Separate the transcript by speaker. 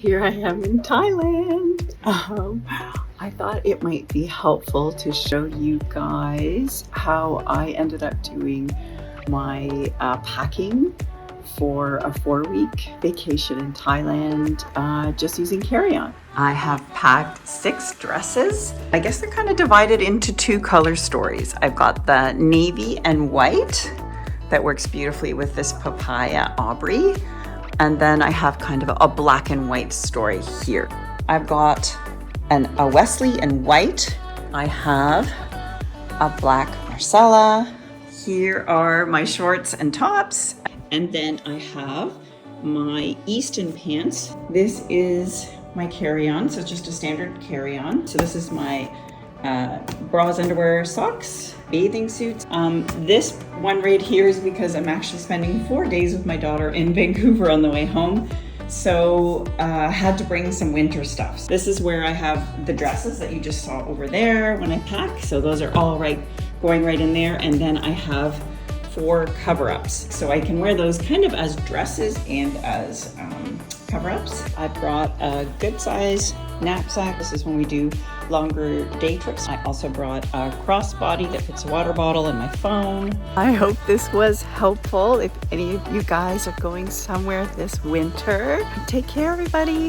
Speaker 1: Here I am in Thailand. I thought it might be helpful to show you guys how I ended up doing my packing for a 4-week vacation in Thailand, just using carry-on. I have packed 6 dresses. I guess they're kind of divided into 2 color stories. I've got the navy and white that works beautifully with this papaya aubrey. And then I have kind of a black and white story here. I've got a Wesley in white. I have a black Marcella. Here are my shorts and tops. And then I have my Easton pants. This is my carry-on, so it's just a standard carry-on. So this is my bras, underwear, socks, bathing suits. This one right here is because I'm actually spending 4 days with my daughter in Vancouver on the way home. So I had to bring some winter stuff. This is where I have the dresses that you just saw over there when I pack. So those are all going right in there. And then I have 4 cover-ups. So I can wear those kind of as dresses and as cover-ups. I brought a good size knapsack. This is when we do longer day trips. I also brought a crossbody that fits a water bottle and my phone. I hope this was helpful if any of you guys are going somewhere this winter. Take care, everybody.